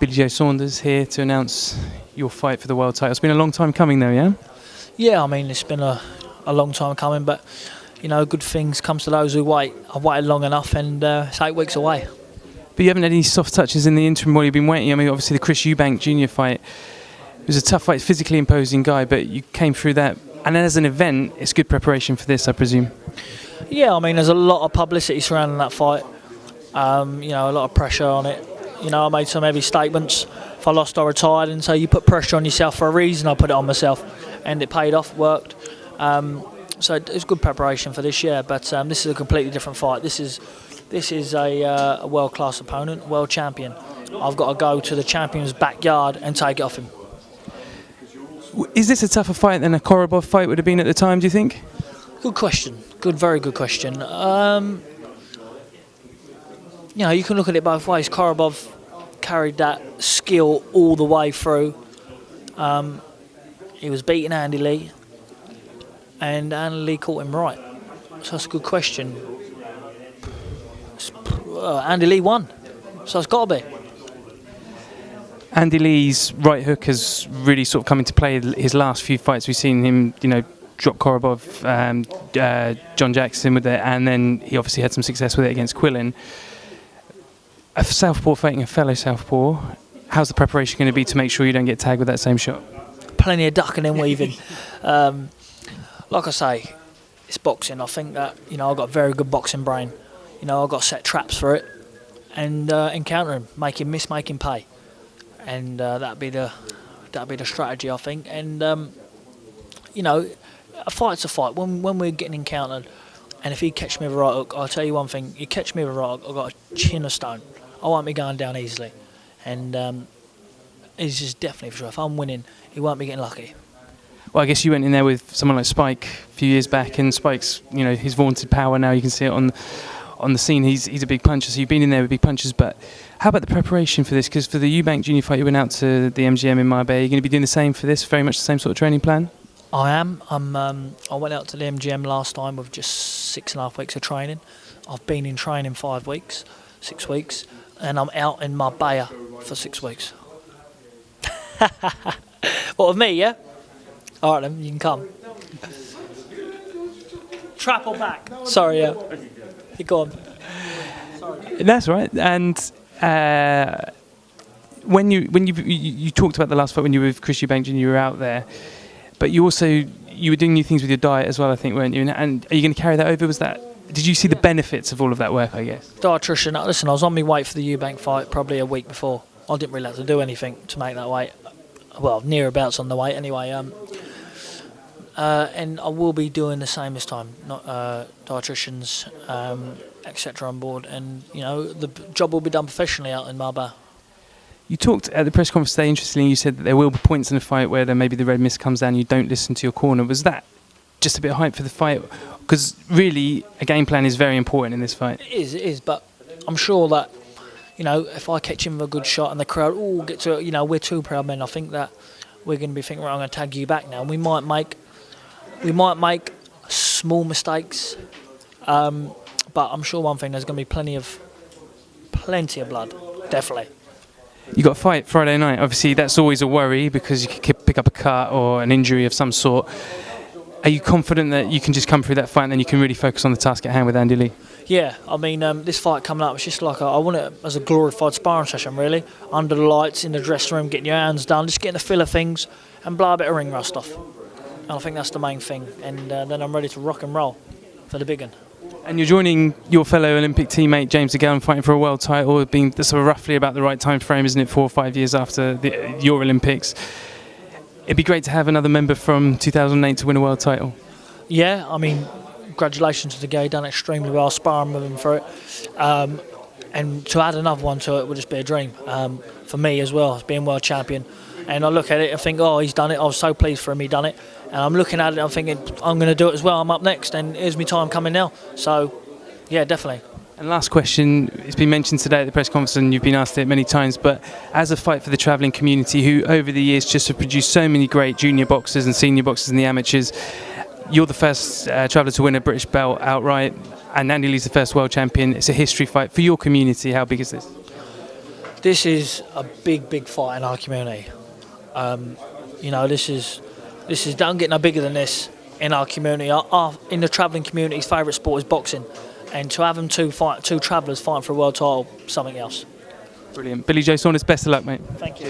Billy Joe Saunders here to announce your fight for the world title. It's been a long time coming though, yeah? Yeah, I mean, it's been a long time coming, but, you know, good things comes to those who wait. I've waited long enough, and it's 8 weeks away. But you haven't had any soft touches in the interim while you've been waiting. I mean, obviously the Chris Eubank Jr. fight, it was a tough fight, physically imposing guy, but you came through that. And as an event, it's good preparation for this, I presume. Yeah, I mean, there's a lot of publicity surrounding that fight. You know, a lot of pressure on it. You know, I made some heavy statements. If I lost, I retired, and so you put pressure on yourself for a reason. I put it on myself, and it paid off, worked. So it's good preparation for this year, but this is a completely different fight. This is a world-class opponent, world champion. I've got to go to the champion's backyard and take it off him. Is this a tougher fight than a Korobov fight would have been at the time, do you think? Good question. Very good question. You know, you can look at it both ways. Korobov carried that skill all the way through. He was beating Andy Lee, and Andy Lee caught him right. So that's a good question. Andy Lee won, so it's got to be. Andy Lee's right hook has really sort of come into play his last few fights. We've seen him, you know, drop Korobov, John Jackson with it, and then he obviously had some success with it against Quillin. A southpaw fighting a fellow southpaw, how's the preparation going to be to make sure you don't get tagged with that same shot? Plenty of ducking and weaving. Like I say, it's boxing. I think that, you know, I've got a very good boxing brain. You know, I've got to set traps for it and encounter him, make him miss, make him pay. And that'd be the strategy, I think. And you know, a fight's a fight. When we're getting encountered, and if he catch me with a right hook, I'll tell you one thing: you catch me with a right hook, I've got a chin of stone. I won't be going down easily. And it's just definitely for sure. If I'm winning, he won't be getting lucky. Well, I guess you went in there with someone like Spike a few years back, and Spike's, you know, his vaunted power now. You can see it on the scene. He's a big puncher, so you've been in there with big punches. But how about the preparation for this? Because for the Eubank Jr. fight, you went out to the MGM in Marbella. Are you going to be doing the same for this? Very much the same sort of training plan? I am. I went out to the MGM last time with just 6.5 weeks of training. I've been in training 5 weeks, 6 weeks, and I'm out in Marbella for 6 weeks. What, with me, yeah? All right, then, you can come. Trap or back? Sorry, yeah. You go on. Sorry. That's right. And when you talked about the last fight when you were with Chris Eubank Jr., you were out there, but you were doing new things with your diet as well, I think, weren't you? And are you going to carry that over? Did you see the benefits of all of that work, I guess? Dietitian, listen, I was on my weight for the Eubank fight probably a week before. I didn't really have to do anything to make that weight. Well, nearabouts on the weight anyway. And I will be doing the same this time. Not dietitians, etc. on board, and you know the job will be done professionally out in Marbella. You talked at the press conference today, interestingly, you said that there will be points in the fight where then maybe the red mist comes down and you don't listen to your corner. Was that just a bit of hype for the fight? Because really, a game plan is very important in this fight. It is, but I'm sure that, you know, if I catch him with a good shot and the crowd all get to it, you know, we're two proud men, I think that we're going to be thinking, right, I'm going to tag you back now. And we might make small mistakes, but I'm sure one thing, there's going to be plenty of blood, definitely. You got a fight Friday night. Obviously, that's always a worry because you could pick up a cut or an injury of some sort. Are you confident that you can just come through that fight and then you can really focus on the task at hand with Andy Lee? Yeah, I mean, this fight coming up, it's just like I want it as a glorified sparring session, really. Under the lights, in the dressing room, getting your hands done, just getting the feel of things and blow a bit of ring rust off. And I think that's the main thing. And then I'm ready to rock and roll for the big one. And you're joining your fellow Olympic teammate James DeGale fighting for a world title, being sort of roughly about the right time frame, isn't it? 4 or 5 years after your Olympics. It'd be great to have another member from 2008 to win a world title. Yeah, I mean, congratulations to DeGale. Done extremely well, sparring with him for it. And to add another one to it would just be a dream for me as well, as being world champion. And I look at it and think, oh, he's done it. I was so pleased for him, he done it. And I'm looking at it, I'm thinking, I'm going to do it as well. I'm up next, and here's my time coming now. So, yeah, definitely. And last question, it's been mentioned today at the press conference, and you've been asked it many times, but as a fight for the travelling community, who over the years just have produced so many great junior boxers and senior boxers and the amateurs, you're the first traveller to win a British belt outright, and Andy Lee's the first world champion. It's a history fight for your community. How big is this? This is a big fight in our community. You know, this is don't get no bigger than this in our community. In the travelling community's favourite sport is boxing, and to have them two travellers fighting for a world title, something else. Brilliant. Billy Joe Saunders, best of luck, mate. Thank you.